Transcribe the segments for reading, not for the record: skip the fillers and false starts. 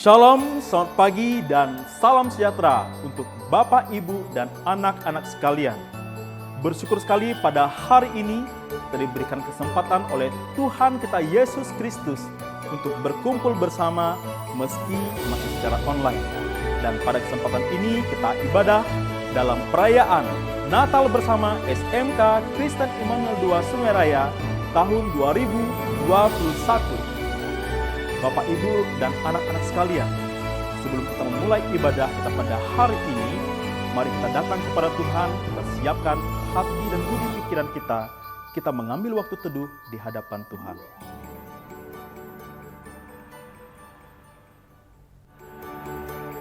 Shalom, selamat pagi dan salam sejahtera untuk Bapak, Ibu, dan anak-anak sekalian. Bersyukur sekali pada hari ini kita diberikan kesempatan oleh Tuhan kita Yesus Kristus untuk berkumpul bersama meski masih secara online. Dan pada kesempatan ini kita ibadah dalam perayaan Natal bersama SMK Kristen Immanuel II Sungai Raya tahun 2021. Bapak, Ibu, dan anak-anak sekalian, sebelum kita memulai ibadah kita pada hari ini, mari kita datang kepada Tuhan, kita siapkan hati dan budi pikiran kita mengambil waktu teduh di hadapan Tuhan.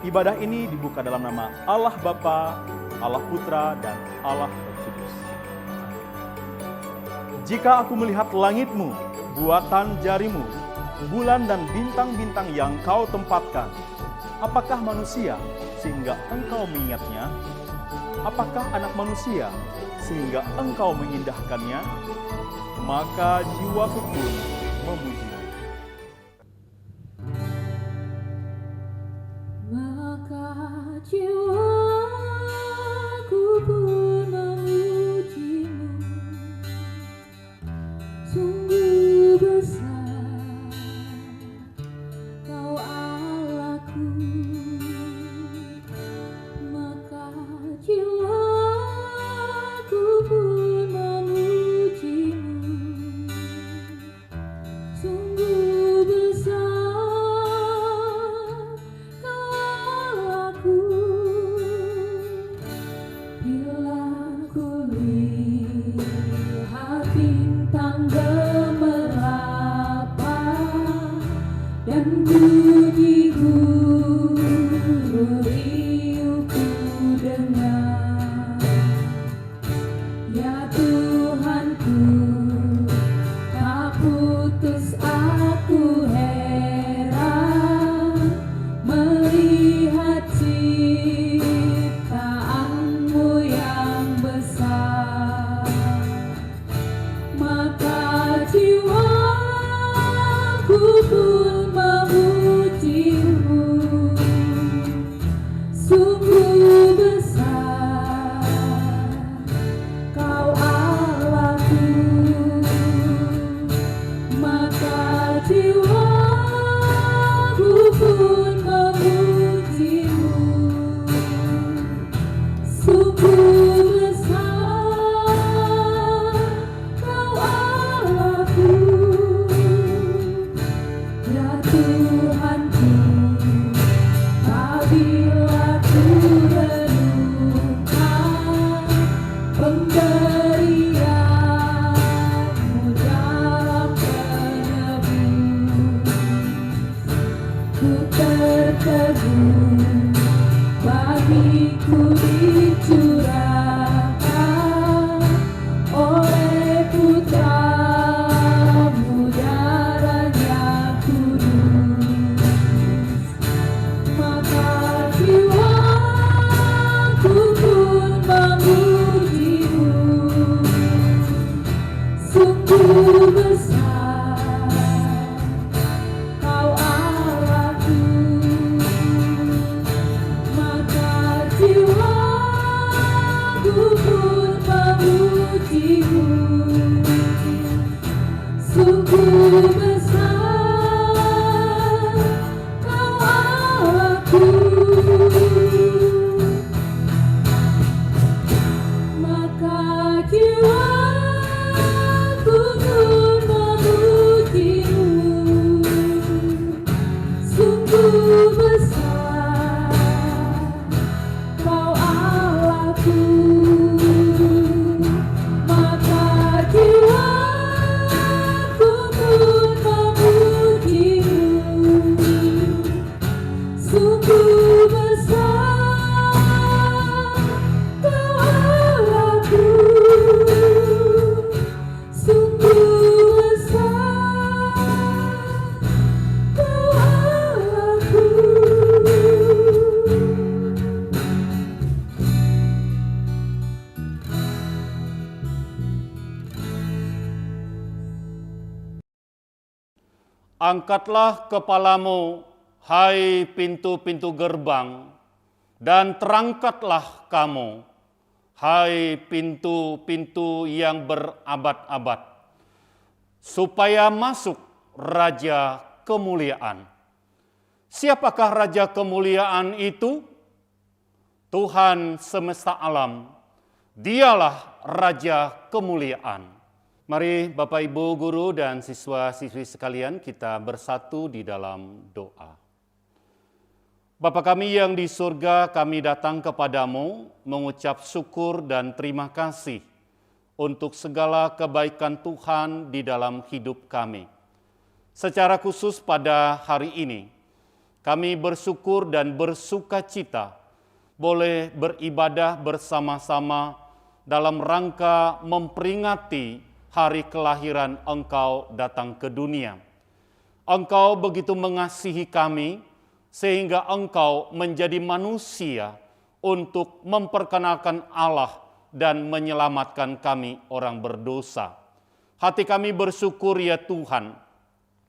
Ibadah ini dibuka dalam nama Allah Bapa, Allah Putra, dan Allah Roh Kudus. Jika aku melihat langitmu, buatan jarimu, bulan dan bintang-bintang yang kau tempatkan, apakah manusia sehingga engkau mengingatnya? Apakah anak manusia sehingga engkau mengindahkannya? Maka jiwaku pun memujimu. Maka jiwaku pun memujimu, sungguh besar Kau Allahku. Maka jiwaku pun memujimu, sungguh besar bila ku lihat bintang gemerlap dan bunyi gurih ku dengar, ya Tuhanku, tak putus aku heran melihat ciptaanmu yang besar. Maka jiwaku pun memujimu, sungguh besar Kau Allahku. Maka jiwaku pun memujimu, sungguh besar Kau Allahku. Ya Tuhanku, apabila ku renungkan pemberianmu dalam penebus, ku tertegun bagiku dicurahkan oleh Putramu darahnya kudus. Maka jiwaku pun memujimu, sungguh besar Kau Allahku. Maka jiwaku pun memujimu, sungguh besar Kau Allahku. Maka jiwaku pun memujimu, sungguh besar Kau Allahku. Maka jiwaku pun memujimu, sungguh besar Kau Allahku. Sungguh besar Kau Allahku. Angkatlah kepalamu, hai pintu-pintu gerbang, dan terangkatlah kamu, hai pintu-pintu yang berabad-abad, supaya masuk Raja kemuliaan. Siapakah Raja kemuliaan itu? Tuhan semesta alam, dialah Raja kemuliaan. Mari Bapak Ibu Guru dan siswa-siswi sekalian kita bersatu di dalam doa. Bapa kami yang di surga, kami datang kepadamu mengucap syukur dan terima kasih untuk segala kebaikan Tuhan di dalam hidup kami. Secara khusus pada hari ini, kami bersyukur dan bersuka cita boleh beribadah bersama-sama dalam rangka memperingati hari kelahiran Engkau datang ke dunia. Engkau begitu mengasihi kami sehingga Engkau menjadi manusia untuk memperkenalkan Allah dan menyelamatkan kami orang berdosa. Hati kami bersyukur ya Tuhan.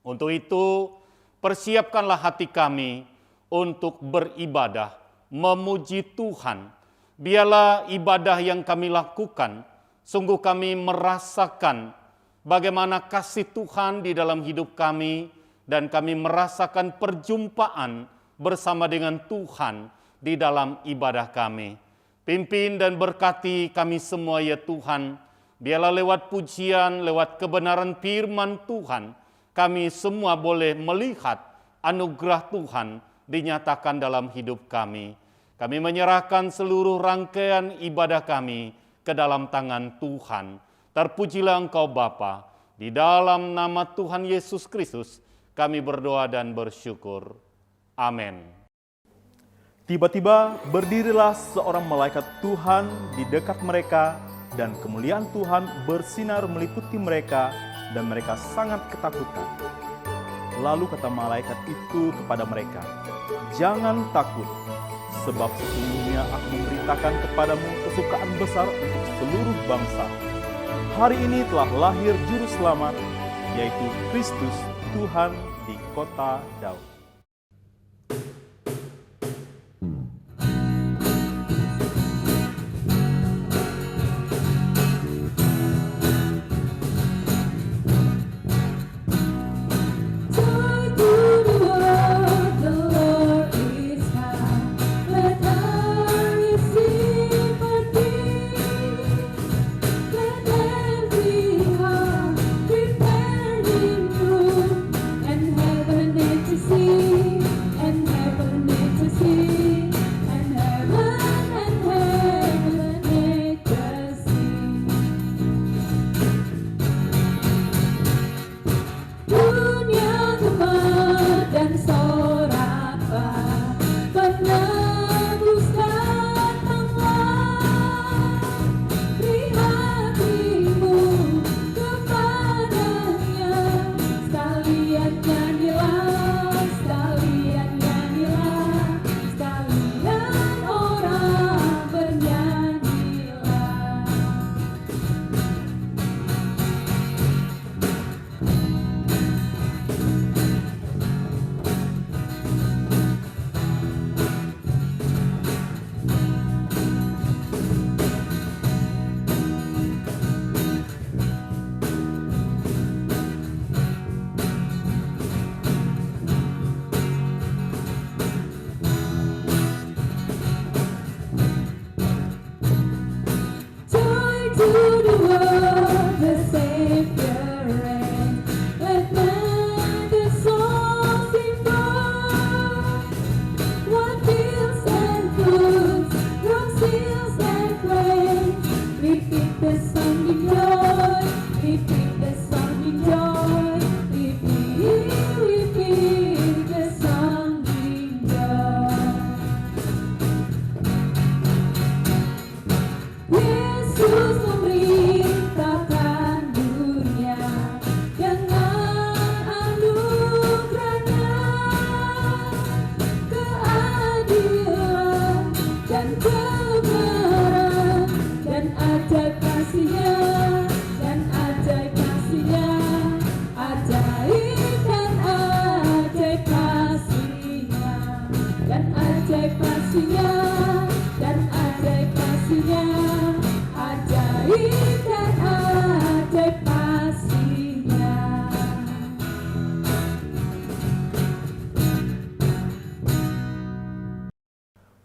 Untuk itu persiapkanlah hati kami untuk beribadah, memuji Tuhan. Biarlah ibadah yang kami lakukan, sungguh kami merasakan bagaimana kasih Tuhan di dalam hidup kami, dan kami merasakan perjumpaan bersama dengan Tuhan di dalam ibadah kami. Pimpin dan berkati kami semua ya Tuhan. Biarlah lewat pujian, lewat kebenaran firman Tuhan, kami semua boleh melihat anugerah Tuhan dinyatakan dalam hidup kami. Kami menyerahkan seluruh rangkaian ibadah kami ke dalam tangan Tuhan. Terpujilah Engkau Bapa. Di dalam nama Tuhan Yesus Kristus kami berdoa dan bersyukur. Amin. Tiba-tiba berdirilah seorang malaikat Tuhan di dekat mereka, dan kemuliaan Tuhan bersinar meliputi mereka, dan mereka sangat ketakutan. Lalu kata malaikat itu kepada mereka, "Jangan takut, sebab sesungguhnya aku memberitakan kepadamu kesukaan besar untuk seluruh bangsa. Hari ini telah lahir Juru Selamat, yaitu Kristus Tuhan di kota Daud." Joy to the world, the Lord is come. Let all receive a King. Let every heart prepare Him room, and heaven and to see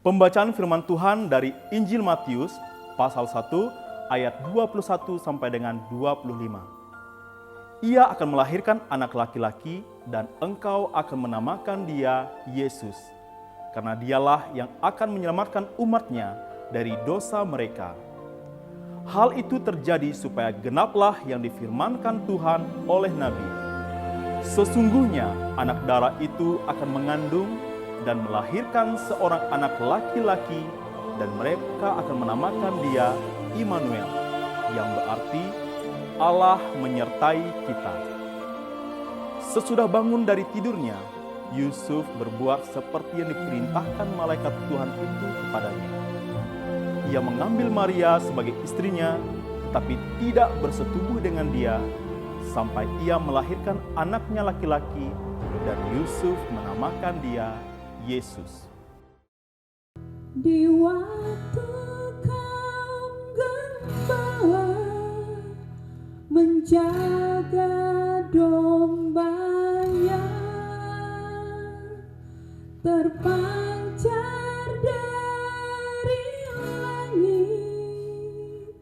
Pembacaan firman Tuhan dari Injil Matius pasal 1 ayat 21 sampai dengan 25. Ia akan melahirkan anak laki-laki dan engkau akan menamakan dia Yesus, karena dialah yang akan menyelamatkan umatnya dari dosa mereka. Hal itu terjadi supaya genaplah yang difirmankan Tuhan oleh Nabi. Sesungguhnya anak darah itu akan mengandung dan melahirkan seorang anak laki-laki, dan mereka akan menamakan dia Immanuel, yang berarti Allah menyertai kita. Sesudah bangun dari tidurnya, Yusuf berbuat seperti yang diperintahkan malaikat Tuhan itu kepadanya. Ia mengambil Maria sebagai istrinya, tetapi tidak bersetubuh dengan dia, sampai ia melahirkan anaknya laki-laki, dan Yusuf menamakan dia Yesus. Di waktu kaum gembala menjaga dombanya, terpancar dari langit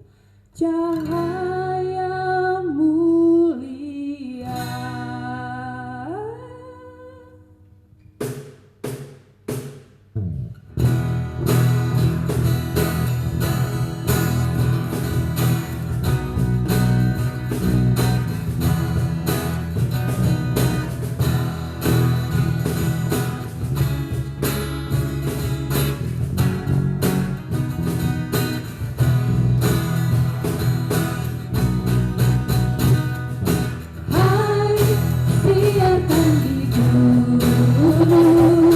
cahaya mulia. Hai, siarkan di gunung,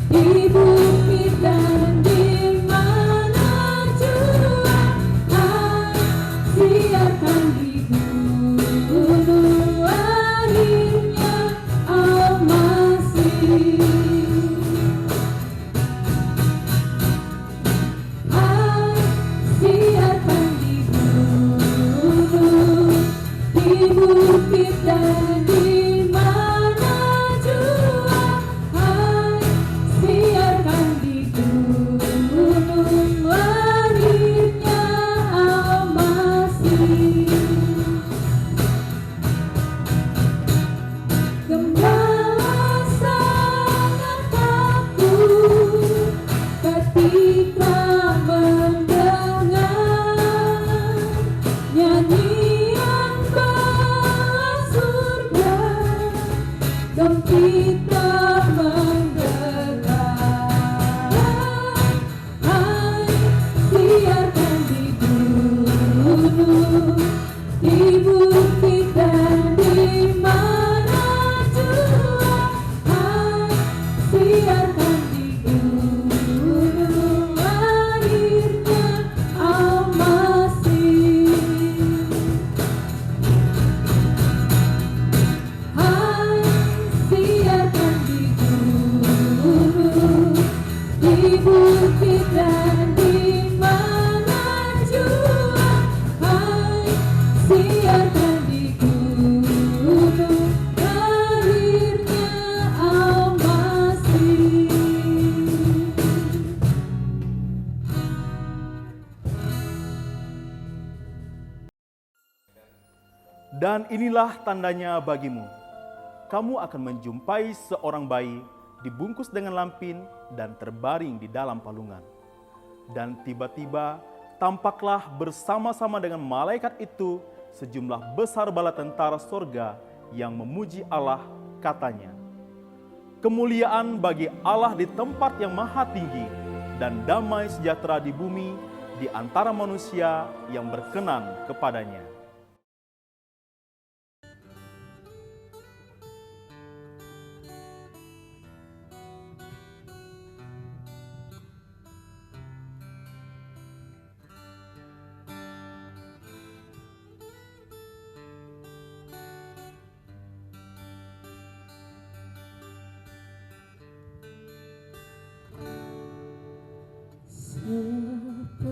di bukit dan di mana jua. Hai, siarkan di gunung, lahirnya Al-Masih. Hai, siarkan di gunung, di bukit dan di mana jua. Hai, siarkan di gunung, lahirnya Al-Masih. Gembala sangat takut ketika mendengar nyanyian bala surga, gembira mendekat. Hai, siarkan di gunung, di bukit dan di mana jua. Hai, siarkan di gunung, lahirnya Al-Masih. Hai, siarkan di gunung, di bukit dan di mana jua. Hai, siarkan di gunung, lahirnya Al-Masih. Dan inilah tandanya bagimu. Kamu akan menjumpai seorang bayi dibungkus dengan lampin dan terbaring di dalam palungan. Dan tiba-tiba tampaklah bersama-sama dengan malaikat itu sejumlah besar bala tentara sorga yang memuji Allah, katanya, kemuliaan bagi Allah di tempat yang maha tinggi, dan damai sejahtera di bumi di antara manusia yang berkenan kepadanya. Seperti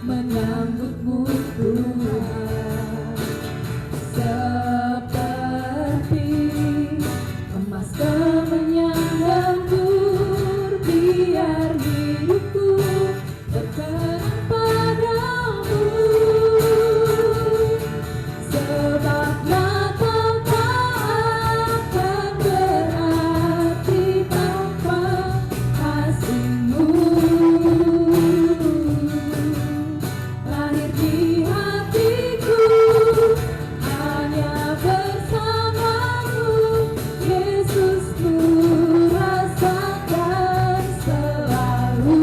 menyambutmu Tuhan, seperti emas kemenyan lentur, biar hidupku berkenan padamu. Sebab Natal tak akan berarti tanpa kasih-Mu. Lahir di hatiku hanya bersama-Mu, Yesus, ku rasakan selalu.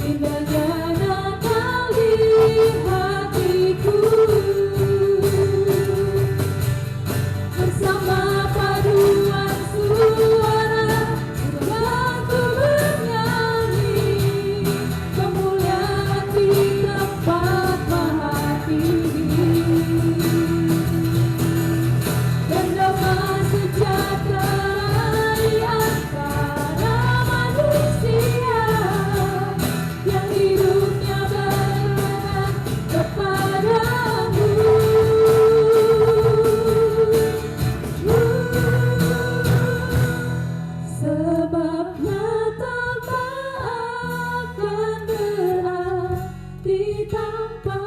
Indahnya Natal di hatiku, bersama paduan suara aku bernyanyi, kemuliaan di tempat Maha Tinggi, dan damai sejahtera di antara manusia yang hidupnya berkenan kepadamu. Sebab Natal tak akan berarti tanpa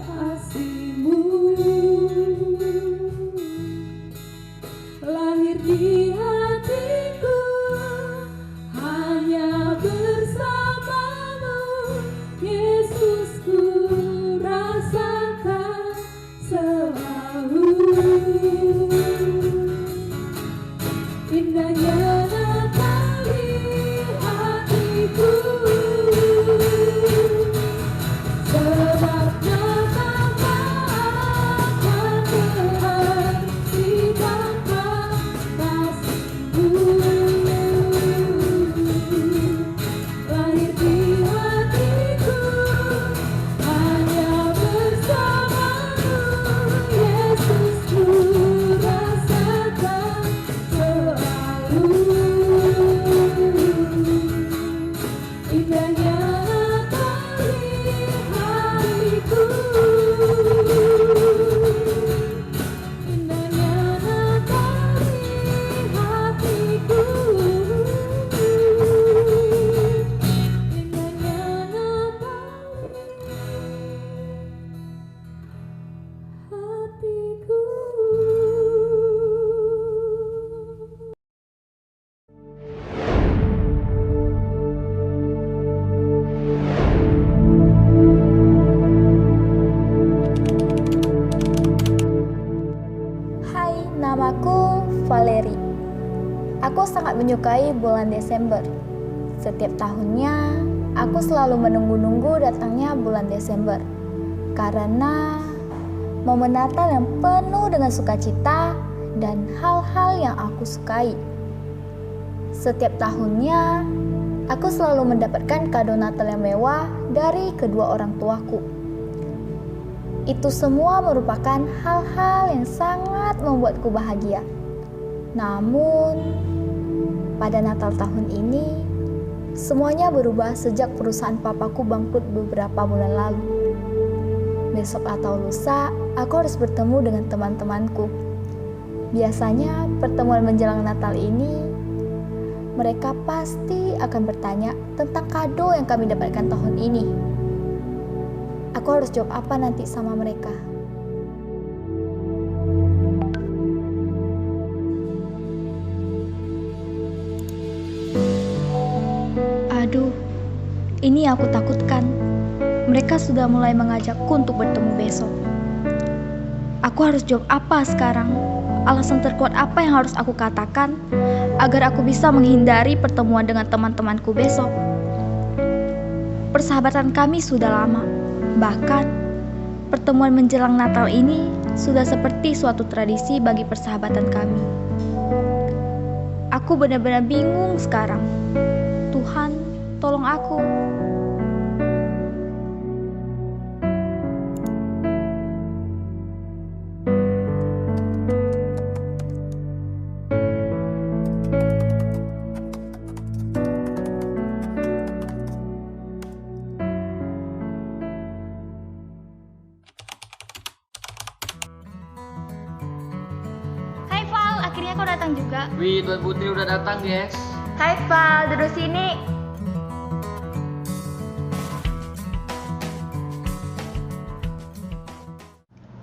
kasih-Mu. Lahir di hatiku hanya bersama-Mu, Yesus, ku rasakan selalu. Indahnya Natal di hatiku, sebab Natal tak akan berarti tanpa kasih-Mu. Lahir di hatiku hanya bersama-Mu, Yesus, ku rasakan selalu. Indahnya Natal di hatiku, indahnya Natal di hatiku, indahnya Natal di hatiku. Hai, namaku Valeri. Aku sangat menyukai bulan Desember. Setiap tahunnya, aku selalu menunggu-nunggu datangnya bulan Desember. Karena momen Natal yang penuh dengan sukacita dan hal-hal yang aku sukai. Setiap tahunnya, aku selalu mendapatkan kado Natal yang mewah dari kedua orang tuaku. Itu semua merupakan hal-hal yang sangat membuatku bahagia. Namun, pada Natal tahun ini, semuanya berubah sejak perusahaan papaku bangkrut beberapa bulan lalu. Besok atau lusa, aku harus bertemu dengan teman-temanku. Biasanya, pertemuan menjelang Natal ini, mereka pasti akan bertanya tentang kado yang kami dapatkan tahun ini. Aku harus jawab apa nanti sama mereka? Aduh, ini yang aku takutkan. Mereka sudah mulai mengajakku untuk bertemu besok. Aku harus jawab apa sekarang? Alasan terkuat apa yang harus aku katakan agar aku bisa menghindari pertemuan dengan teman-temanku besok? Persahabatan kami sudah lama. Bahkan, pertemuan menjelang Natal ini sudah seperti suatu tradisi bagi persahabatan kami. Aku benar-benar bingung sekarang. Tuhan, tolong aku. kau datang juga? Wih, Tuan Putri udah datang, guys. Hai Val, duduk sini.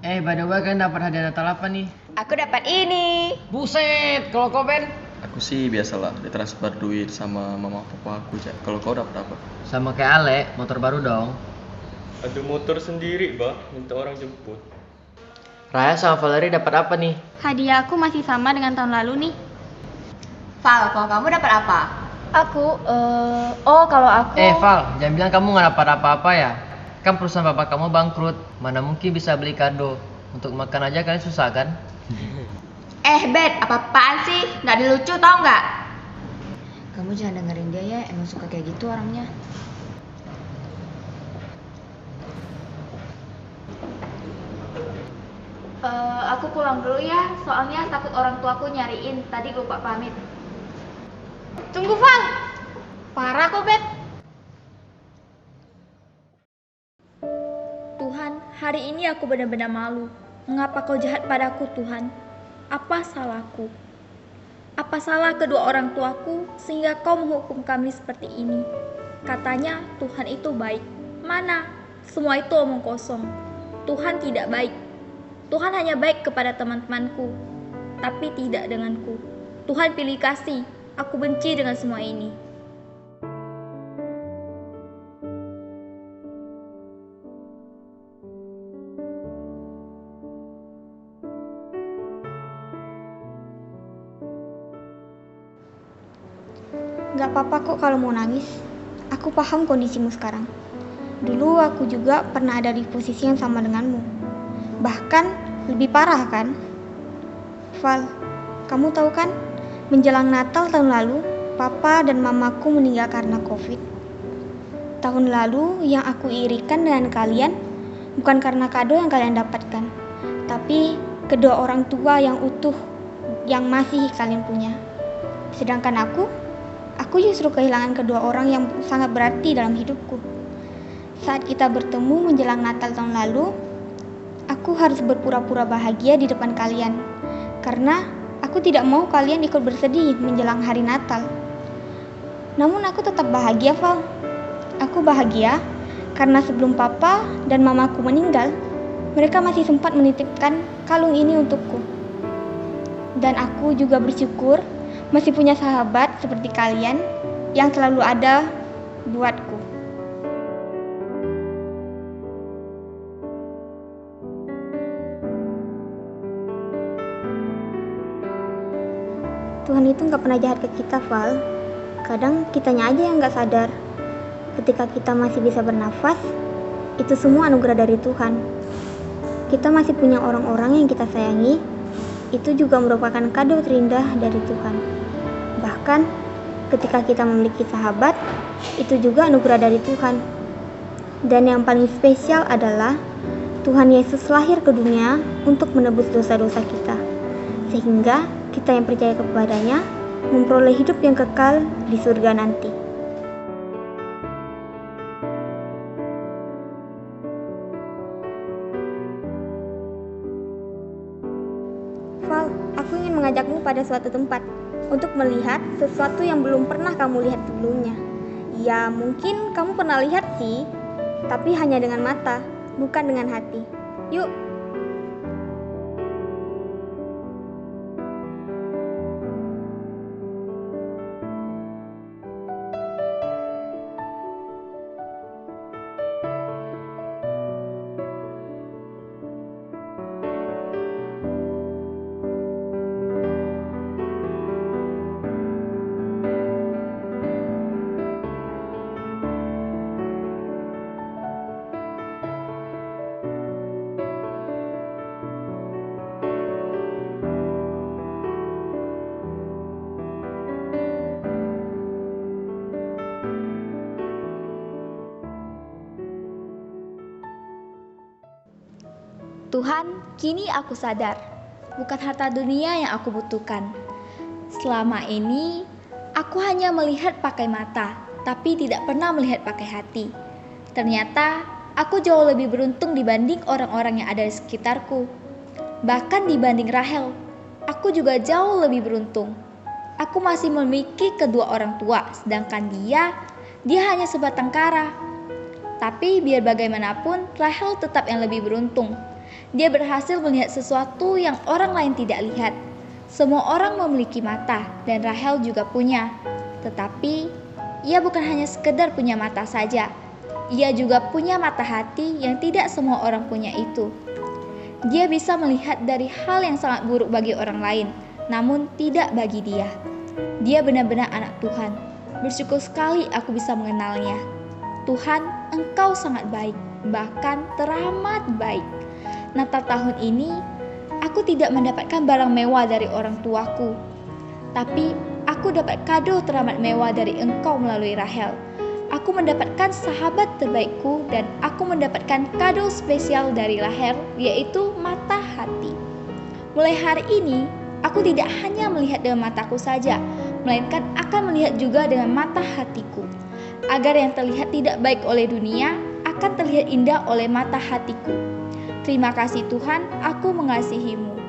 By the way, kalian dapat hadiah Natal apa nih? Aku dapat ini. Buset, kalau kau Ben? Aku sih biasalah ditransfer duit sama mama papa aku, Cak. Kalau kau dapat apa? Sama kayak Ale, motor baru dong. Ada motor sendiri, Bah. Minta orang jemput. Raya sama Valerie dapat apa nih? Hadiah aku masih sama dengan tahun lalu nih. Val, kalau kamu dapat apa? Kalau aku Val, jangan bilang kamu nggak dapat apa-apa ya. Kan perusahaan papa kamu bangkrut. Mana mungkin bisa beli kado. Untuk makan aja kalian susah kan? Bet, apa-apaan sih? Nggak ada lucu tau nggak? Kamu jangan dengerin dia ya, emang suka kayak gitu orangnya. Aku pulang dulu ya, soalnya takut orang tuaku nyariin. Tadi lupa pamit. Tunggu Val, parah kok Beb. Tuhan, hari ini aku benar-benar malu. Mengapa kau jahat padaku, Tuhan? Apa salahku? Apa salah kedua orang tuaku sehingga kau menghukum kami seperti ini? Katanya Tuhan itu baik. Mana? Semua itu omong kosong. Tuhan tidak baik. Tuhan hanya baik kepada teman-temanku, tapi tidak denganku. Tuhan pilih kasih. Aku benci dengan semua ini. Gak apa-apa kok kalau mau nangis. Aku paham kondisimu sekarang. Dulu aku juga pernah ada di posisi yang sama denganmu. Bahkan lebih parah kan? Val, kamu tahu kan? Menjelang Natal tahun lalu, papa dan mamaku meninggal karena COVID. Tahun lalu yang aku irikan dengan kalian bukan karena kado yang kalian dapatkan, tapi kedua orang tua yang utuh yang masih kalian punya. Sedangkan aku justru kehilangan kedua orang yang sangat berarti dalam hidupku. Saat kita bertemu menjelang Natal tahun lalu, aku harus berpura-pura bahagia di depan kalian, karena aku tidak mau kalian ikut bersedih menjelang hari Natal. Namun aku tetap bahagia, Val. Aku bahagia karena sebelum papa dan mamaku meninggal, mereka masih sempat menitipkan kalung ini untukku. Dan aku juga bersyukur masih punya sahabat seperti kalian yang selalu ada buatku. Tuhan itu gak pernah jahat ke kita, Val. Kadang kitanya aja yang gak sadar. Ketika kita masih bisa bernafas, itu semua anugerah dari Tuhan. Kita masih punya orang-orang yang kita sayangi, itu juga merupakan kado terindah dari Tuhan. Bahkan, ketika kita memiliki sahabat, itu juga anugerah dari Tuhan. Dan yang paling spesial adalah Tuhan Yesus lahir ke dunia untuk menebus dosa-dosa kita. Sehingga kita yang percaya kepadanya memperoleh hidup yang kekal di surga nanti. Val, aku ingin mengajakmu pada suatu tempat untuk melihat sesuatu yang belum pernah kamu lihat sebelumnya. Ya, mungkin kamu pernah lihat sih, tapi hanya dengan mata, bukan dengan hati. Yuk. Tuhan, kini aku sadar, bukan harta dunia yang aku butuhkan. Selama ini, aku hanya melihat pakai mata, tapi tidak pernah melihat pakai hati. Ternyata, aku jauh lebih beruntung dibanding orang-orang yang ada di sekitarku. Bahkan dibanding Rahel, aku juga jauh lebih beruntung. Aku masih memiliki kedua orang tua, sedangkan dia hanya sebatang kara. Tapi biar bagaimanapun, Rahel tetap yang lebih beruntung. Dia berhasil melihat sesuatu yang orang lain tidak lihat. Semua orang memiliki mata, dan Rahel juga punya. Tetapi, ia bukan hanya sekedar punya mata saja. Ia juga punya mata hati yang tidak semua orang punya itu. Dia bisa melihat dari hal yang sangat buruk bagi orang lain, namun tidak bagi dia. Dia benar-benar anak Tuhan. Bersyukur sekali aku bisa mengenalnya. Tuhan, Engkau sangat baik, bahkan teramat baik. Natal tahun ini, aku tidak mendapatkan barang mewah dari orang tuaku. Tapi, aku dapat kado teramat mewah dari Engkau melalui Rahel. Aku mendapatkan sahabat terbaikku dan aku mendapatkan kado spesial dari Rahel, yaitu mata hati. Mulai hari ini, aku tidak hanya melihat dengan mataku saja, melainkan akan melihat juga dengan mata hatiku. Agar yang terlihat tidak baik oleh dunia, akan terlihat indah oleh mata hatiku. Terima kasih Tuhan, aku mengasihimu.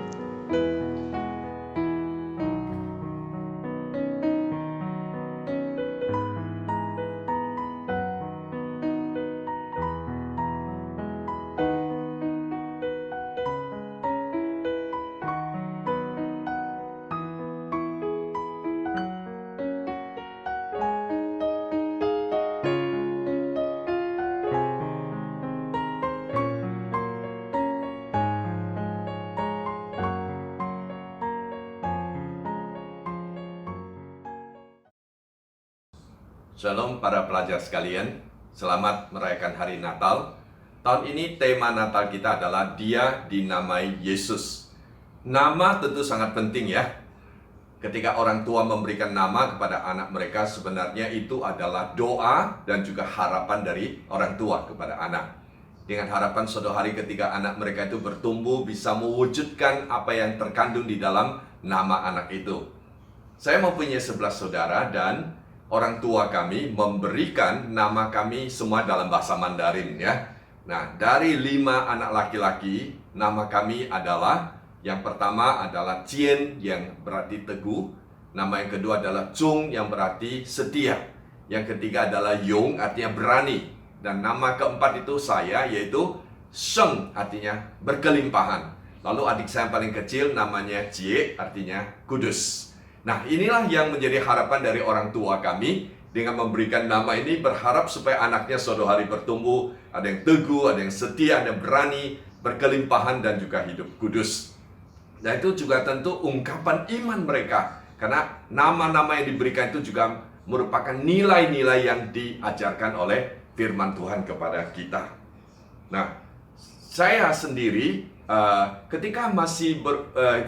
Shalom para pelajar sekalian, selamat merayakan hari Natal. Tahun ini tema Natal kita adalah Dia dinamai Yesus. Nama tentu sangat penting ya. Ketika orang tua memberikan nama kepada anak mereka, sebenarnya itu adalah doa dan juga harapan dari orang tua kepada anak. Dengan harapan suatu hari ketika anak mereka itu bertumbuh bisa mewujudkan apa yang terkandung di dalam nama anak itu. Saya mempunyai 11 saudara dan orang tua kami memberikan nama kami semua dalam bahasa Mandarin ya. Nah, dari 5 anak laki-laki, nama kami adalah, yang pertama adalah Cien yang berarti teguh, nama yang kedua adalah Chung yang berarti setia, yang ketiga adalah Yong artinya berani, dan nama keempat itu saya yaitu Sheng artinya berkelimpahan. Lalu adik saya yang paling kecil namanya Jie artinya kudus. Nah, inilah yang menjadi harapan dari orang tua kami. Dengan memberikan nama ini berharap supaya anaknya suatu hari bertumbuh, ada yang teguh, ada yang setia, ada yang berani, berkelimpahan dan juga hidup kudus. Nah, itu juga tentu ungkapan iman mereka. Karena nama-nama yang diberikan itu juga merupakan nilai-nilai yang diajarkan oleh firman Tuhan kepada kita. Nah, saya sendiri ketika masih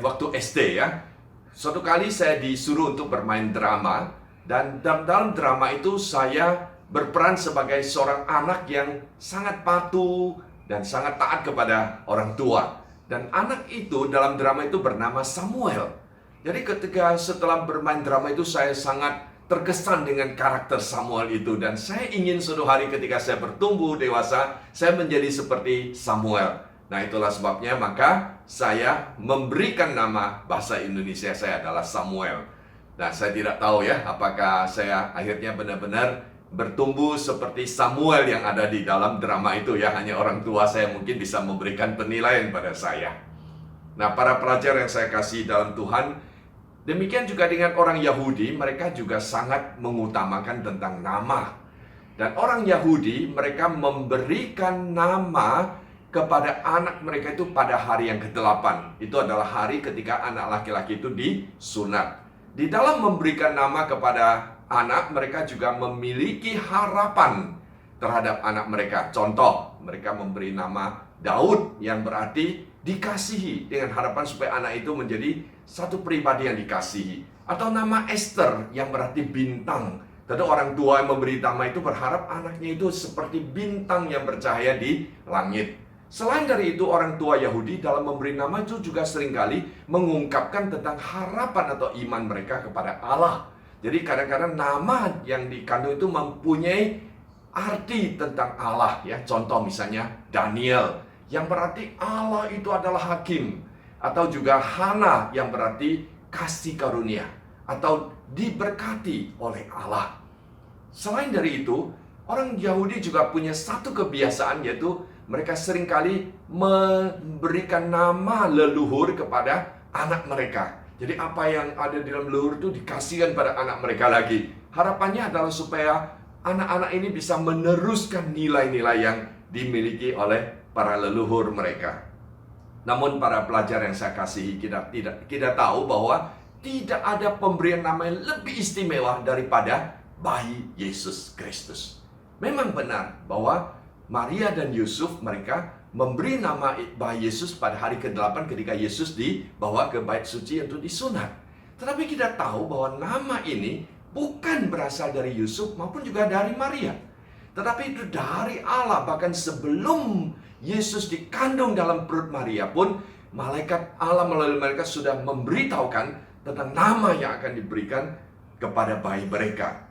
waktu SD ya, suatu kali saya disuruh untuk bermain drama, dan dalam drama itu saya berperan sebagai seorang anak yang sangat patuh dan sangat taat kepada orang tua. Dan anak itu dalam drama itu bernama Samuel. Jadi ketika setelah bermain drama itu saya sangat terkesan dengan karakter Samuel itu. Dan saya ingin suatu hari ketika saya bertumbuh dewasa, saya menjadi seperti Samuel. Nah, itulah sebabnya maka saya memberikan nama bahasa Indonesia saya adalah Samuel. Nah, saya tidak tahu ya apakah saya akhirnya benar-benar bertumbuh seperti Samuel yang ada di dalam drama itu ya. Hanya orang tua saya mungkin bisa memberikan penilaian pada saya. Nah, para pelajar yang saya kasih dalam Tuhan, demikian juga dengan orang Yahudi, mereka juga sangat mengutamakan tentang nama. Dan orang Yahudi mereka memberikan nama kepada anak mereka itu pada hari yang ke-8. Itu adalah hari ketika anak laki-laki itu disunat. Di dalam memberikan nama kepada anak, mereka juga memiliki harapan terhadap anak mereka. Contoh, mereka memberi nama Daud yang berarti dikasihi, dengan harapan supaya anak itu menjadi satu pribadi yang dikasihi. Atau nama Esther yang berarti bintang. Tentu orang tua yang memberi nama itu berharap anaknya itu seperti bintang yang bercahaya di langit. Selain dari itu, orang tua Yahudi dalam memberi nama itu juga seringkali mengungkapkan tentang harapan atau iman mereka kepada Allah. Jadi kadang-kadang nama yang dikandung itu mempunyai arti tentang Allah ya. Contoh misalnya Daniel yang berarti Allah itu adalah hakim. atau juga Hana yang berarti kasih karunia atau diberkati oleh Allah. Selain dari itu, orang Yahudi juga punya satu kebiasaan, yaitu mereka seringkali memberikan nama leluhur kepada anak mereka. Jadi apa yang ada di dalam leluhur itu dikasihkan pada anak mereka lagi. Harapannya adalah supaya anak-anak ini bisa meneruskan nilai-nilai yang dimiliki oleh para leluhur mereka. Namun para pelajar yang saya kasihi, kita tahu bahwa tidak ada pemberian nama yang lebih istimewa daripada bayi Yesus Kristus. Memang benar bahwa Maria dan Yusuf mereka memberi nama bayi Yesus pada hari ke-8 ketika Yesus dibawa ke bait suci untuk disunat. Tetapi kita tahu bahwa nama ini bukan berasal dari Yusuf maupun juga dari Maria. Tetapi itu dari Allah. Bahkan sebelum Yesus dikandung dalam perut Maria pun, malaikat Allah melalui malaikat sudah memberitahukan tentang nama yang akan diberikan kepada bayi mereka.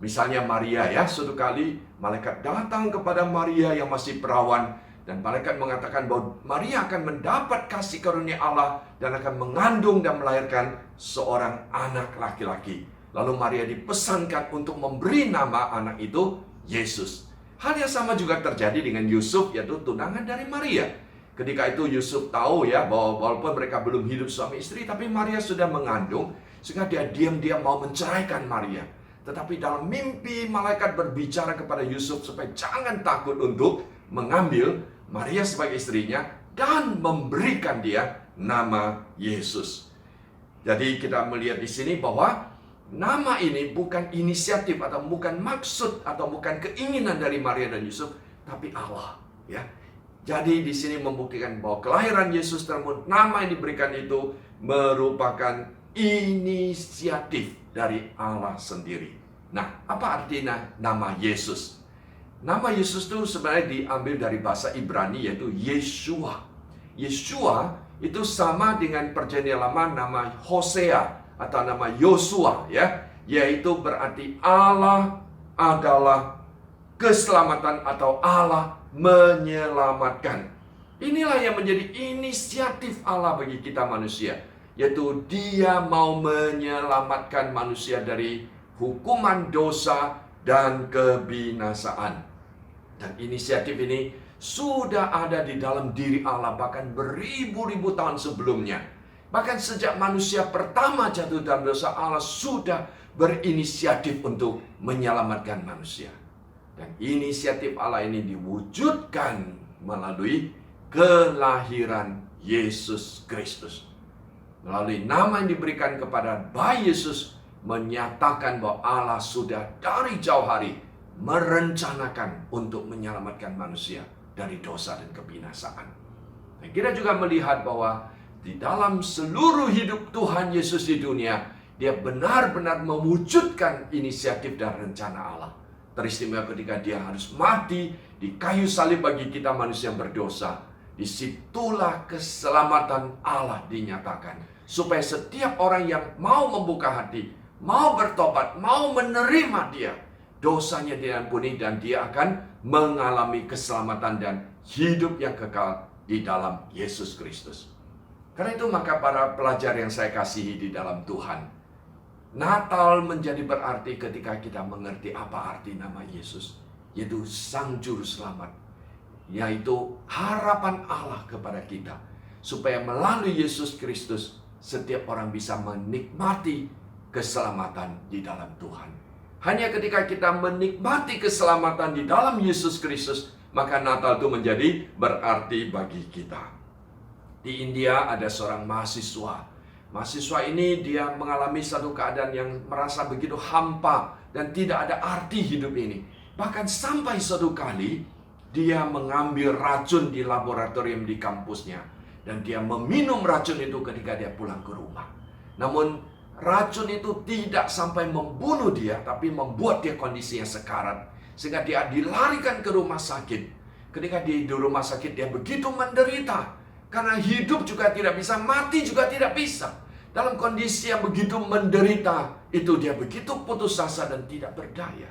Misalnya Maria ya, suatu kali malaikat datang kepada Maria yang masih perawan, dan malaikat mengatakan bahwa Maria akan mendapat kasih karunia Allah dan akan mengandung dan melahirkan seorang anak laki-laki. Lalu Maria dipesankan untuk memberi nama anak itu Yesus. Hal yang sama juga terjadi dengan Yusuf, yaitu tunangan dari Maria. Ketika itu Yusuf tahu ya bahwa walaupun mereka belum hidup suami istri, tapi Maria sudah mengandung, sehingga dia diam-diam mau menceraikan Maria. Tetapi dalam mimpi malaikat berbicara kepada Yusuf supaya jangan takut untuk mengambil Maria sebagai istrinya dan memberikan dia nama Yesus. Jadi kita melihat di sini bahwa nama ini bukan inisiatif atau bukan maksud atau bukan keinginan dari Maria dan Yusuf, tapi Allah, ya. Jadi di sini membuktikan bahwa kelahiran Yesus tersebut, nama yang diberikan itu merupakan inisiatif dari Allah sendiri. Nah, apa artinya nama Yesus? Nama Yesus itu sebenarnya diambil dari bahasa Ibrani, yaitu Yeshua. Yeshua itu sama dengan perjanjian lama nama Hosea atau nama Yosua, ya, yaitu berarti Allah adalah keselamatan atau Allah menyelamatkan. Inilah yang menjadi inisiatif Allah bagi kita manusia, yaitu Dia mau menyelamatkan manusia dari hukuman dosa dan kebinasaan. Dan inisiatif ini sudah ada di dalam diri Allah bahkan beribu-ribu tahun sebelumnya. Bahkan sejak manusia pertama jatuh dalam dosa, Allah sudah berinisiatif untuk menyelamatkan manusia. Dan inisiatif Allah ini diwujudkan melalui kelahiran Yesus Kristus. Melalui nama yang diberikan kepada bayi Yesus, menyatakan bahwa Allah sudah dari jauh hari merencanakan untuk menyelamatkan manusia dari dosa dan kebinasaan. Dan kita juga melihat bahwa di dalam seluruh hidup Tuhan Yesus di dunia, Dia benar-benar mewujudkan inisiatif dan rencana Allah. Teristimewa ketika Dia harus mati di kayu salib bagi kita manusia yang berdosa. Disitulah keselamatan Allah dinyatakan. Supaya setiap orang yang mau membuka hati, mau bertobat, mau menerima Dia, dosanya diampuni dan dia akan mengalami keselamatan dan hidup yang kekal di dalam Yesus Kristus. Karena itu maka para pelajar yang saya kasihi di dalam Tuhan, Natal menjadi berarti ketika kita mengerti apa arti nama Yesus, yaitu Sang Juru Selamat, yaitu harapan Allah kepada kita, supaya melalui Yesus Kristus setiap orang bisa menikmati keselamatan di dalam Tuhan. Hanya ketika kita menikmati keselamatan di dalam Yesus Kristus, maka Natal itu menjadi berarti bagi kita. Di India ada seorang mahasiswa. Mahasiswa ini dia mengalami satu keadaan yang merasa begitu hampa dan tidak ada arti hidup ini. Bahkan sampai suatu kali dia mengambil racun di laboratorium di kampusnya. Dan dia meminum racun itu ketika dia pulang ke rumah. Namun racun itu tidak sampai membunuh dia, tapi membuat dia kondisinya sekarat. Sehingga dia dilarikan ke rumah sakit. Ketika di rumah sakit dia begitu menderita. Karena hidup juga tidak bisa, mati juga tidak bisa. Dalam kondisi yang begitu menderita, itu dia begitu putus asa dan tidak berdaya.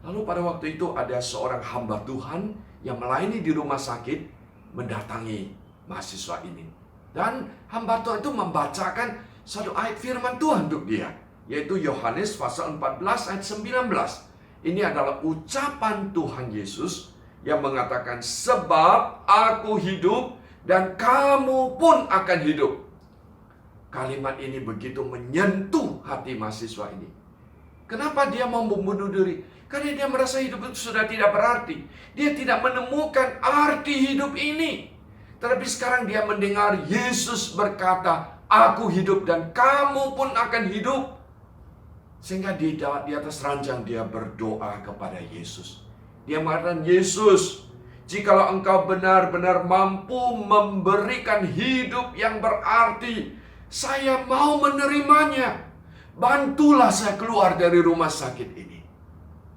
Lalu pada waktu itu ada seorang hamba Tuhan yang melayani di rumah sakit mendatangi mahasiswa ini. Dan hamba Tuhan itu membacakan satu ayat firman Tuhan untuk dia, yaitu Yohanes pasal 14 ayat 19. Ini adalah ucapan Tuhan Yesus yang mengatakan, sebab aku hidup dan kamu pun akan hidup. Kalimat ini begitu menyentuh hati mahasiswa ini. Kenapa dia mau membunuh diri? Karena dia merasa hidup itu sudah tidak berarti. Dia tidak menemukan arti hidup ini. Tetapi sekarang dia mendengar Yesus berkata, aku hidup dan kamu pun akan hidup. Sehingga di atas ranjang dia berdoa kepada Yesus. Dia mengatakan, Yesus, jikalau engkau benar-benar mampu memberikan hidup yang berarti, saya mau menerimanya. Bantulah saya keluar dari rumah sakit ini.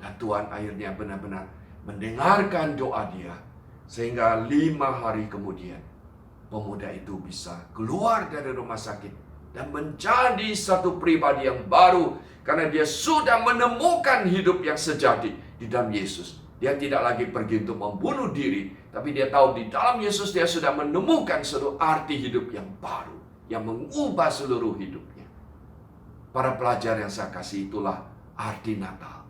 Dan Tuhan akhirnya benar-benar mendengarkan doa dia. Sehingga 5 hari kemudian, pemuda itu bisa keluar dari rumah sakit dan menjadi satu pribadi yang baru. Karena dia sudah menemukan hidup yang sejati di dalam Yesus. Dia tidak lagi pergi untuk membunuh diri, tapi dia tahu di dalam Yesus dia sudah menemukan suatu arti hidup yang baru, yang mengubah seluruh hidupnya. Para pelajar yang saya kasih, itulah arti Natal.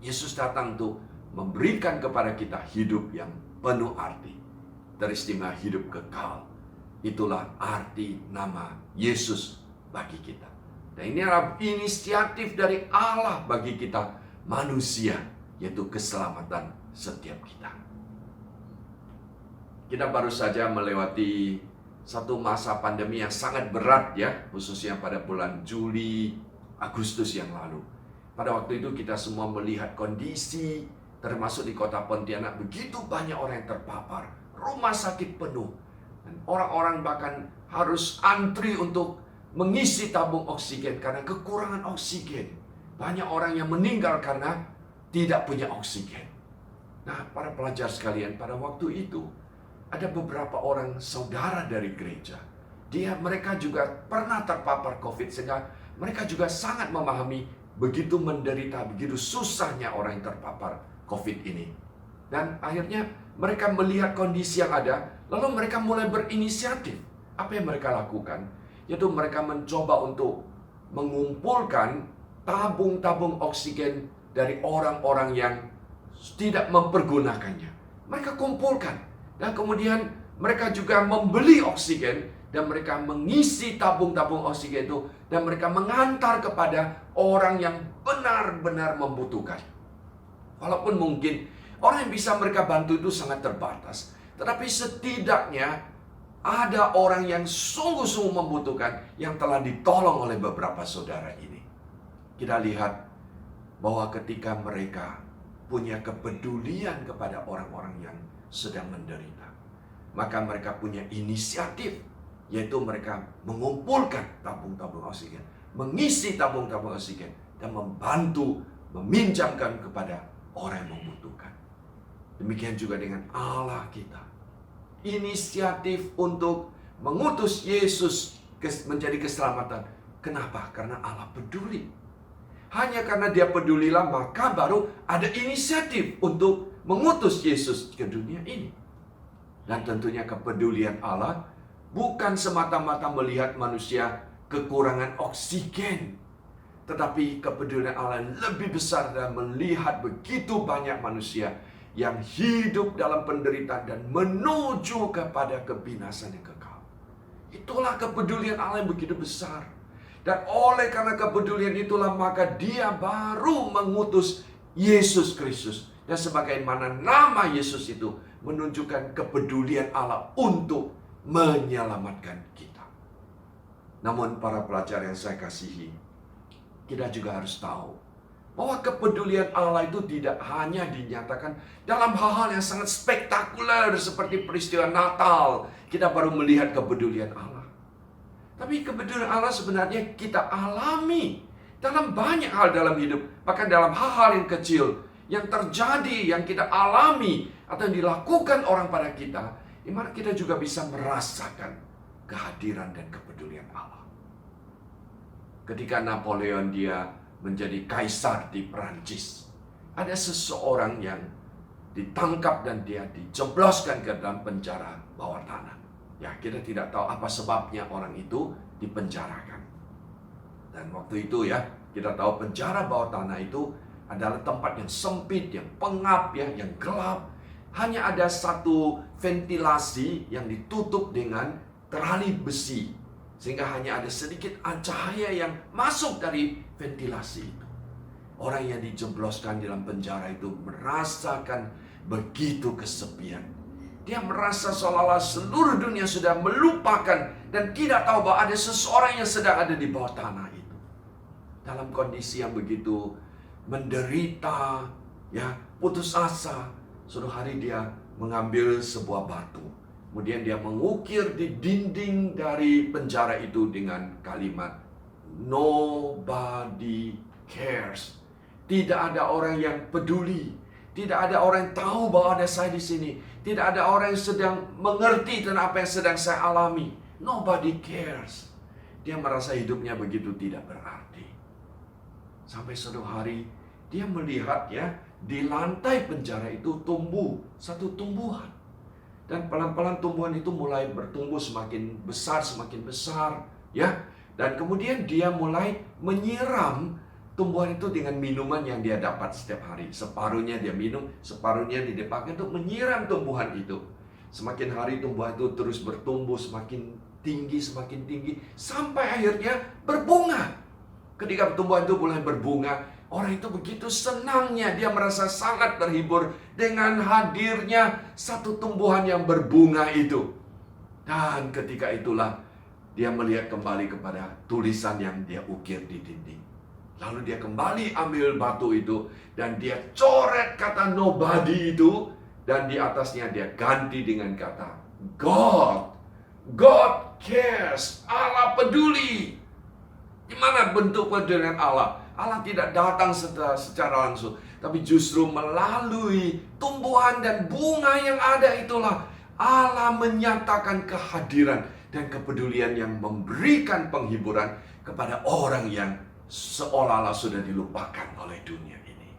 Yesus datang untuk memberikan kepada kita hidup yang penuh arti, teristimewa hidup kekal. Itulah arti nama Yesus bagi kita. Dan ini adalah inisiatif dari Allah bagi kita manusia, yaitu keselamatan setiap kita. Kita baru saja melewati satu masa pandemi yang sangat berat ya, khususnya pada bulan Juli, Agustus yang lalu. Pada waktu itu kita semua melihat kondisi, termasuk di kota Pontianak, begitu banyak orang yang terpapar, rumah sakit penuh, dan orang-orang bahkan harus antri untuk mengisi tabung oksigen karena kekurangan oksigen. Banyak orang yang meninggal karena tidak punya oksigen. Nah, para pelajar sekalian, pada waktu itu ada beberapa orang saudara dari gereja. Mereka juga pernah terpapar COVID, sehingga mereka juga sangat memahami begitu menderita, begitu susahnya orang yang terpapar COVID ini. Dan akhirnya mereka melihat kondisi yang ada, lalu mereka mulai berinisiatif. Apa yang mereka lakukan? Yaitu mereka mencoba untuk mengumpulkan tabung-tabung oksigen dari orang-orang yang tidak mempergunakannya. Mereka kumpulkan. Dan kemudian mereka juga membeli oksigen. Dan mereka mengisi tabung-tabung oksigen itu. Dan mereka mengantar kepada orang yang benar-benar membutuhkan. Walaupun mungkin orang yang bisa mereka bantu itu sangat terbatas. Tetapi setidaknya ada orang yang sungguh-sungguh membutuhkan yang telah ditolong oleh beberapa saudara ini. Kita lihat bahwa ketika mereka punya kepedulian kepada orang-orang yang sedang menderita, maka mereka punya inisiatif, yaitu mereka mengumpulkan tabung-tabung oksigen, mengisi tabung-tabung oksigen, dan membantu meminjamkan kepada orang yang membutuhkan. Demikian juga dengan Allah kita. Inisiatif untuk mengutus Yesus menjadi keselamatan. Kenapa? Karena Allah peduli. Hanya karena dia pedulilah, maka baru ada inisiatif untuk mengutus Yesus ke dunia ini. Dan tentunya kepedulian Allah bukan semata-mata melihat manusia kekurangan oksigen, tetapi kepedulian Allah yang lebih besar dan melihat begitu banyak manusia yang hidup dalam penderitaan dan menuju kepada kebinasan yang kekal. Itulah kepedulian Allah yang begitu besar. Dan oleh karena kepedulian itulah maka dia baru mengutus Yesus Kristus. Dan sebagaimana nama Yesus itu menunjukkan kepedulian Allah untuk menyelamatkan kita. Namun para pelajar yang saya kasihi, kita juga harus tahu bahwa kepedulian Allah itu tidak hanya dinyatakan dalam hal-hal yang sangat spektakuler seperti peristiwa Natal. Kita baru melihat kepedulian Allah. Tapi kepedulian Allah sebenarnya kita alami dalam banyak hal dalam hidup. Bahkan dalam hal-hal yang kecil yang terjadi, yang kita alami atau yang dilakukan orang pada kita, di mana kita juga bisa merasakan kehadiran dan kepedulian Allah. Ketika Napoleon dia menjadi kaisar di Perancis, ada seseorang yang ditangkap dan dia dijebloskan ke dalam penjara bawah tanah. Ya, kita tidak tahu apa sebabnya orang itu dipenjarakan. Dan waktu itu ya, kita tahu penjara bawah tanah itu adalah tempat yang sempit, yang pengap ya, yang gelap. Hanya ada satu ventilasi yang ditutup dengan terali besi, sehingga hanya ada sedikit cahaya yang masuk dari ventilasi itu. Orang yang dijebloskan dalam penjara itu merasakan begitu kesepian. Dia merasa seolah-olah seluruh dunia sudah melupakan dan tidak tahu bahwa ada seseorang yang sedang ada di bawah tanah itu. Dalam kondisi yang begitu menderita, ya, putus asa, suatu hari dia mengambil sebuah batu. Kemudian dia mengukir di dinding dari penjara itu dengan kalimat, "Nobody cares." Tidak ada orang yang peduli. Tidak ada orang yang tahu bahwa ada saya di sini. Tidak ada orang yang sedang mengerti tentang apa yang sedang saya alami. Nobody cares. Dia merasa hidupnya begitu tidak berarti. Sampai suatu hari dia melihat ya, di lantai penjara itu tumbuh satu tumbuhan. Dan pelan-pelan tumbuhan itu mulai bertumbuh semakin besar ya. Dan kemudian dia mulai menyiram tumbuhan itu dengan minuman yang dia dapat setiap hari. Separuhnya dia minum, separuhnya dia dipakai untuk menyiram tumbuhan itu. Semakin hari tumbuhan itu terus bertumbuh semakin tinggi, sampai akhirnya berbunga. Ketika tumbuhan itu mulai berbunga, orang itu begitu senangnya, dia merasa sangat terhibur dengan hadirnya satu tumbuhan yang berbunga itu. Dan ketika itulah dia melihat kembali kepada tulisan yang dia ukir di dinding. Lalu dia kembali ambil batu itu dan dia coret kata nobody itu, dan di atasnya dia ganti dengan kata God. God cares. Allah peduli. Gimana bentuk pedulian Allah? Allah tidak datang secara langsung, tapi justru melalui tumbuhan dan bunga yang ada itulah Allah menyatakan kehadiran dan kepedulian yang memberikan penghiburan kepada orang yang seolah-olah sudah dilupakan oleh dunia ini.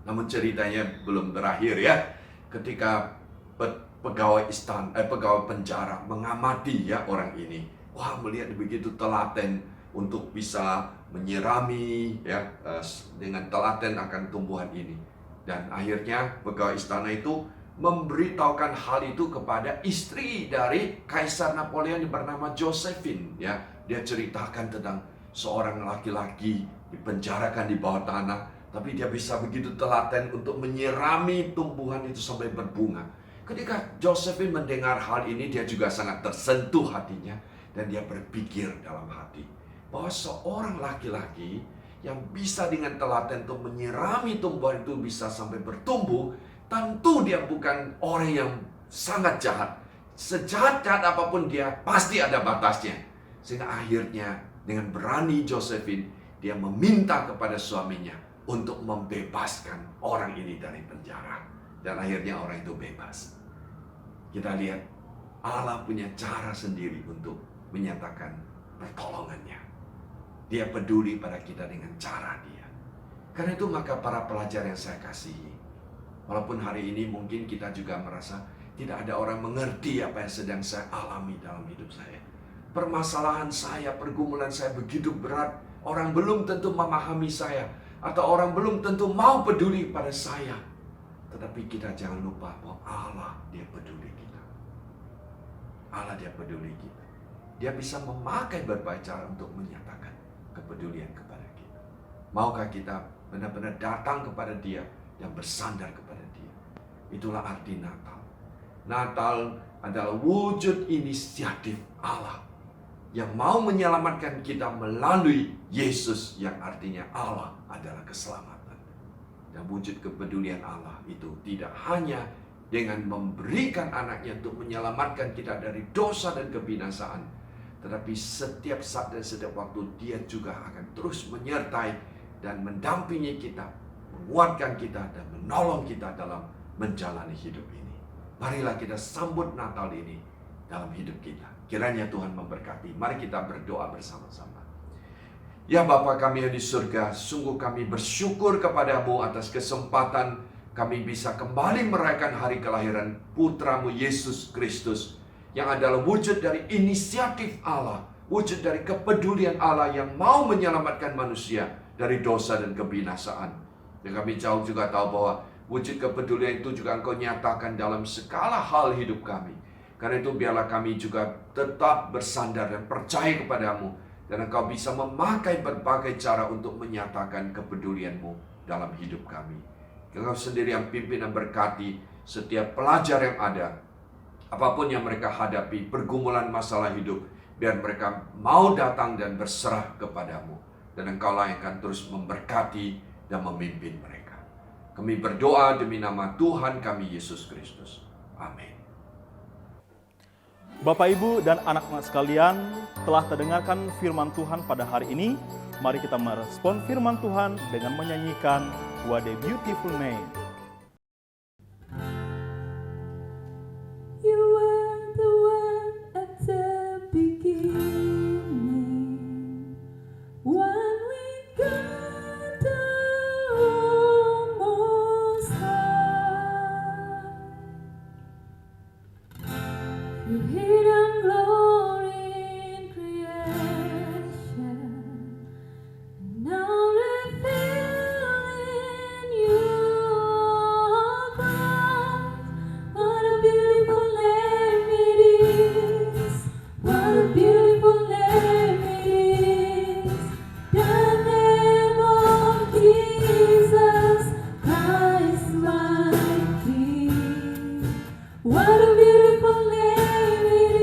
Namun ceritanya belum berakhir ya. Ketika pegawai penjara mengamati ya orang ini, wah, melihat begitu telaten untuk bisa menyirami ya, dengan telaten akan tumbuhan ini. Dan akhirnya pegawai istana itu memberitahukan hal itu kepada istri dari Kaisar Napoleon yang bernama Josephine ya. Dia ceritakan tentang seorang laki-laki dipenjarakan di bawah tanah, tapi dia bisa begitu telaten untuk menyirami tumbuhan itu sampai berbunga. Ketika Josephine mendengar hal ini, dia juga sangat tersentuh hatinya, dan dia berpikir dalam hati bahwa seorang laki-laki yang bisa dengan telaten untuk menyirami tumbuhan itu bisa sampai bertumbuh, tentu dia bukan orang yang sangat jahat. Sejahat-jahat apapun dia, pasti ada batasnya. Sehingga akhirnya dengan berani Josephine, dia meminta kepada suaminya untuk membebaskan orang ini dari penjara. Dan akhirnya orang itu bebas. Kita lihat Allah punya cara sendiri untuk menyatakan pertolongannya. Dia peduli pada kita dengan cara dia. Karena itu maka para pelajar yang saya kasihi, walaupun hari ini mungkin kita juga merasa tidak ada orang mengerti apa yang sedang saya alami dalam hidup saya. Permasalahan saya, pergumulan saya begitu berat. Orang belum tentu memahami saya, atau orang belum tentu mau peduli pada saya. Tetapi kita jangan lupa bahwa Allah, dia peduli kita. Allah, dia peduli kita. Dia bisa memakai berbagai cara untuk menyatakan kepedulian kepada kita. Maukah kita benar-benar datang kepada dia dan bersandar kepada dia? Itulah arti Natal. Natal adalah wujud inisiatif Allah yang mau menyelamatkan kita melalui Yesus, yang artinya Allah adalah keselamatan. Dan wujud kepedulian Allah itu tidak hanya dengan memberikan anaknya untuk menyelamatkan kita dari dosa dan kebinasaan, tetapi setiap saat dan setiap waktu dia juga akan terus menyertai dan mendampingi kita, menguatkan kita dan menolong kita dalam menjalani hidup ini. Marilah kita sambut Natal ini dalam hidup kita. Kiranya Tuhan memberkati. Mari kita berdoa bersama-sama. Ya Bapa kami yang di surga, sungguh kami bersyukur kepadamu atas kesempatan kami bisa kembali merayakan hari kelahiran Putramu Yesus Kristus, yang adalah wujud dari inisiatif Allah, wujud dari kepedulian Allah yang mau menyelamatkan manusia dari dosa dan kebinasaan. Dan kami jauh juga tahu bahwa wujud kepedulian itu juga Engkau nyatakan dalam segala hal hidup kami. Karena itu biarlah kami juga tetap bersandar dan percaya kepadamu, dan Engkau bisa memakai berbagai cara untuk menyatakan kepedulian-Mu dalam hidup kami. Engkau sendiri yang pimpin dan berkati setiap pelajar yang ada, apapun yang mereka hadapi, pergumulan masalah hidup, biar mereka mau datang dan berserah kepadamu. Dan Engkaulah yang akan terus memberkati dan memimpin mereka. Kami berdoa demi nama Tuhan kami Yesus Kristus. Amin. Bapak, Ibu, dan anak-anak sekalian, telah terdengarkan firman Tuhan pada hari ini. Mari kita merespon firman Tuhan dengan menyanyikan What a Beautiful Name. You were the one at the beginning, when we got the Most High. You hidden glory in creation, now revealed in your cross. What a beautiful name it is! What a beautiful name it is! The name of Jesus Christ, my King. What a beautiful name it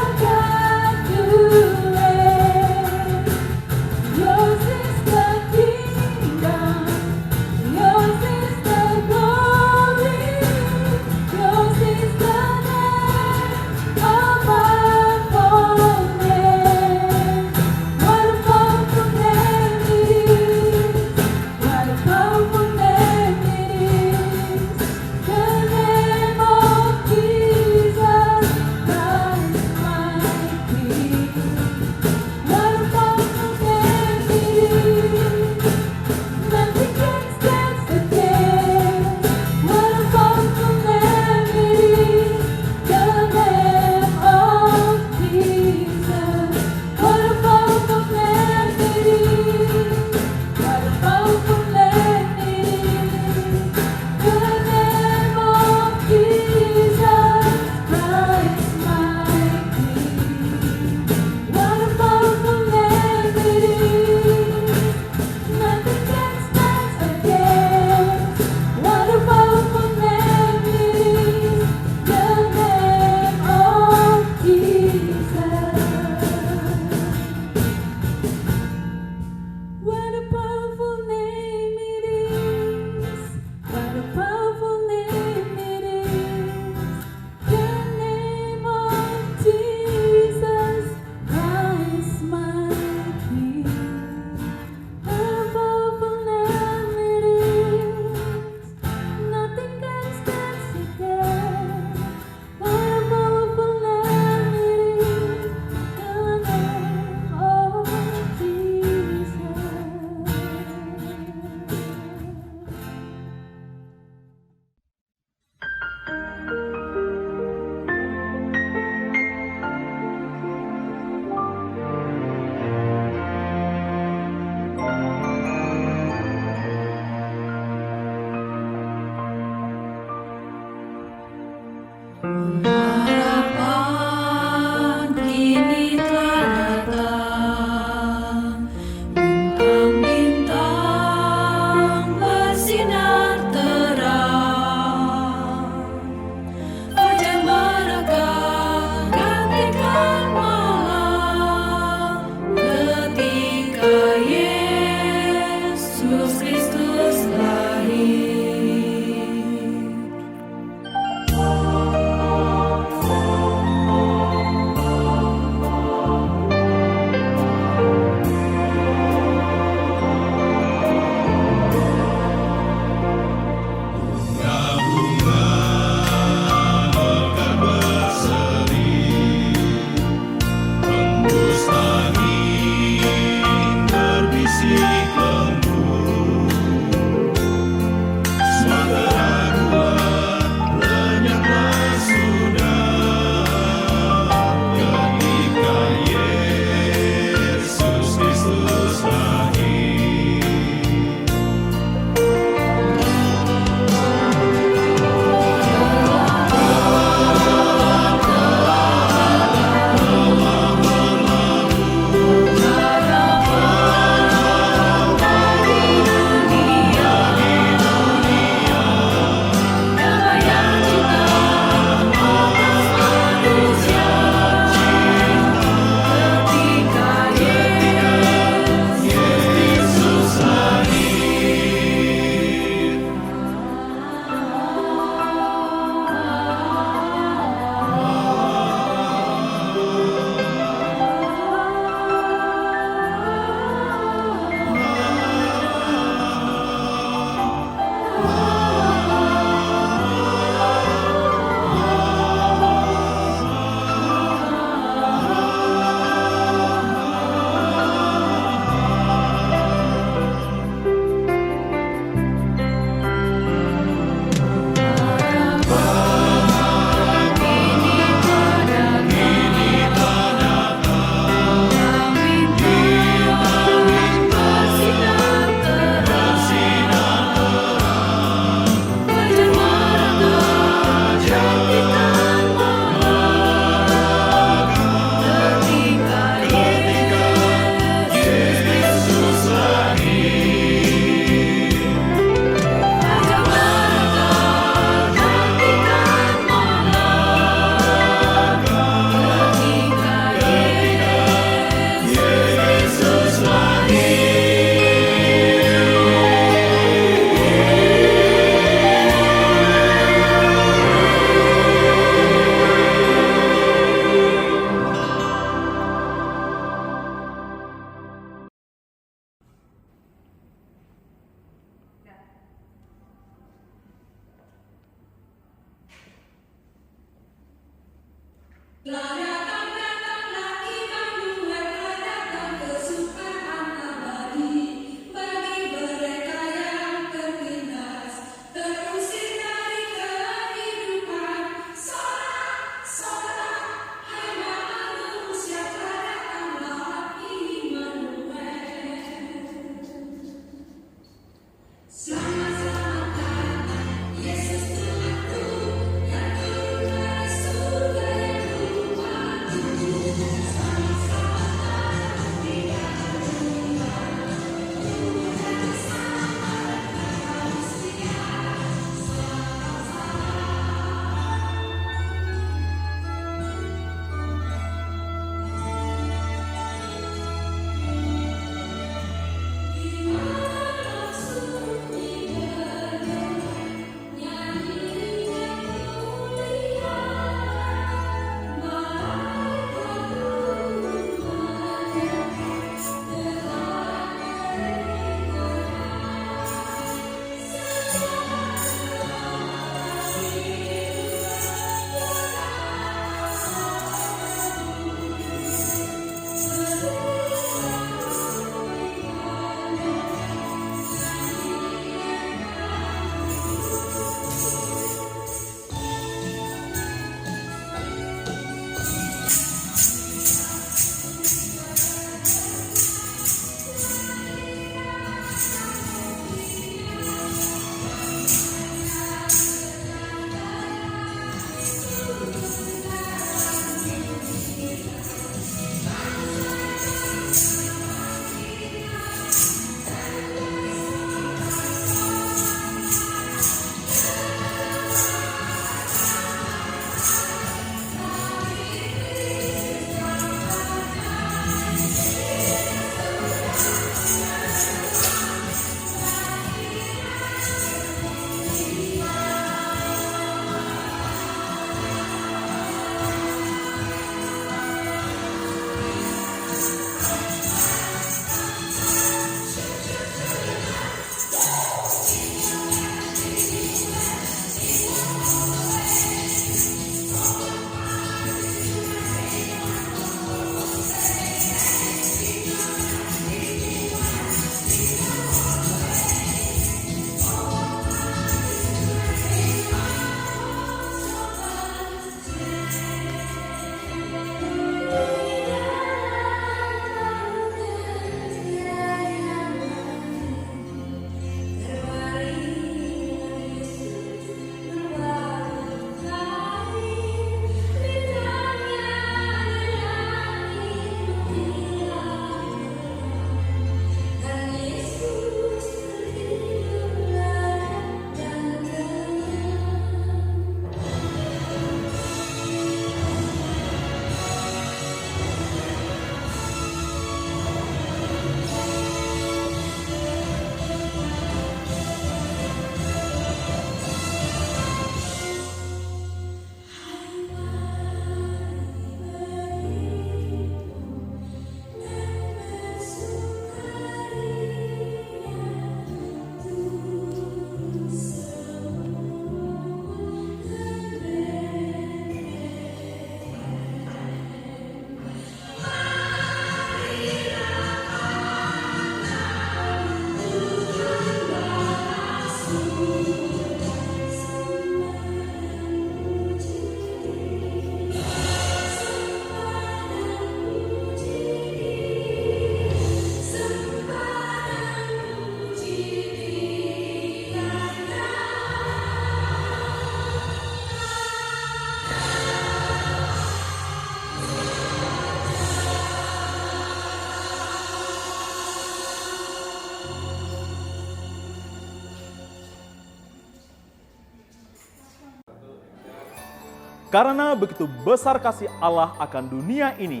Karena begitu besar kasih Allah akan dunia ini,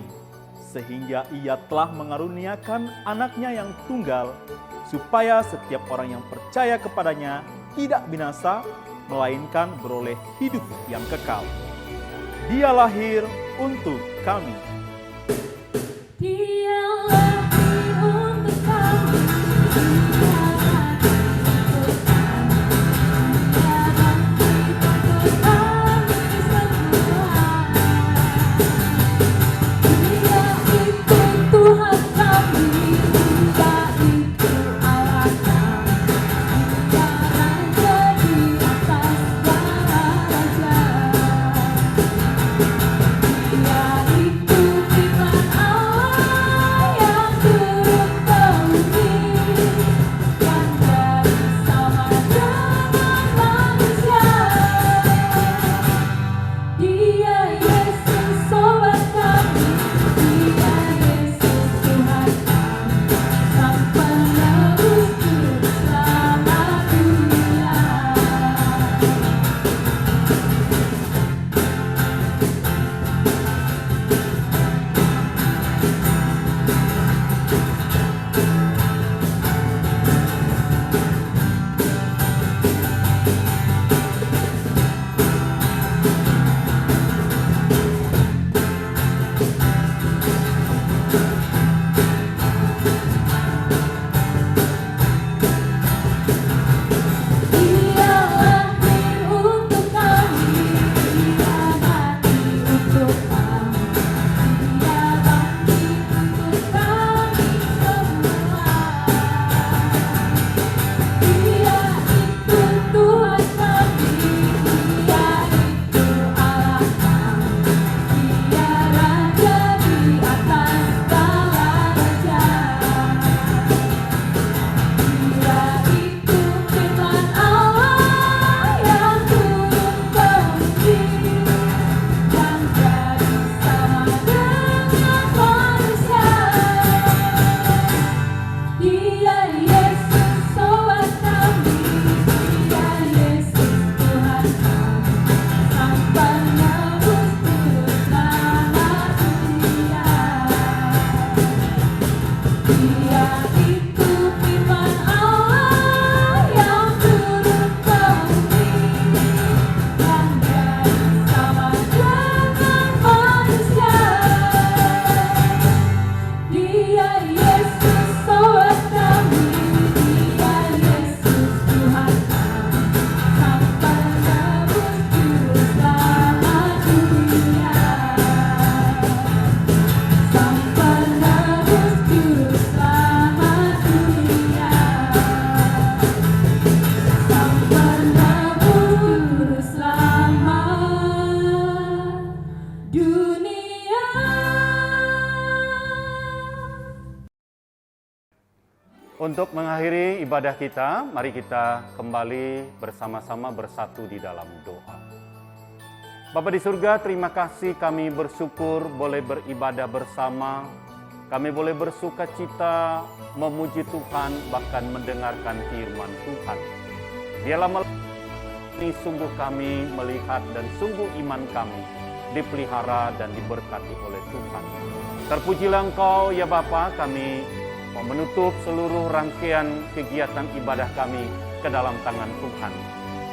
sehingga Ia telah mengaruniakan anaknya yang tunggal, supaya setiap orang yang percaya kepadanya tidak binasa, melainkan beroleh hidup yang kekal. Dia lahir untuk kami. Dia lahir untuk kami. Dia dunia. Untuk mengakhiri ibadah kita, mari kita kembali bersama-sama bersatu di dalam doa. Bapa di surga, terima kasih kami bersyukur boleh beribadah bersama. Kami boleh bersuka cita memuji Tuhan, bahkan mendengarkan firman Tuhan. Dialah ini sungguh kami melihat dan sungguh iman kami dipelihara dan diberkati oleh Tuhan. Terpujilah Engkau ya Bapa, kami mau menutup seluruh rangkaian kegiatan ibadah kami ke dalam tangan Tuhan.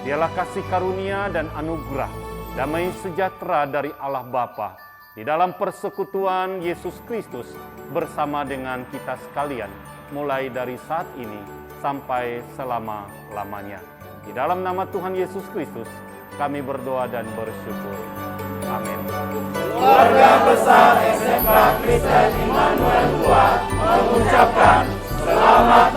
Dialah kasih karunia dan anugerah, damai sejahtera dari Allah Bapa di dalam persekutuan Yesus Kristus bersama dengan kita sekalian, mulai dari saat ini sampai selama-lamanya. Di dalam nama Tuhan Yesus Kristus, kami berdoa dan bersyukur. Amin. Keluarga besar SMK Kristen Immanuel II mengucapkan selamat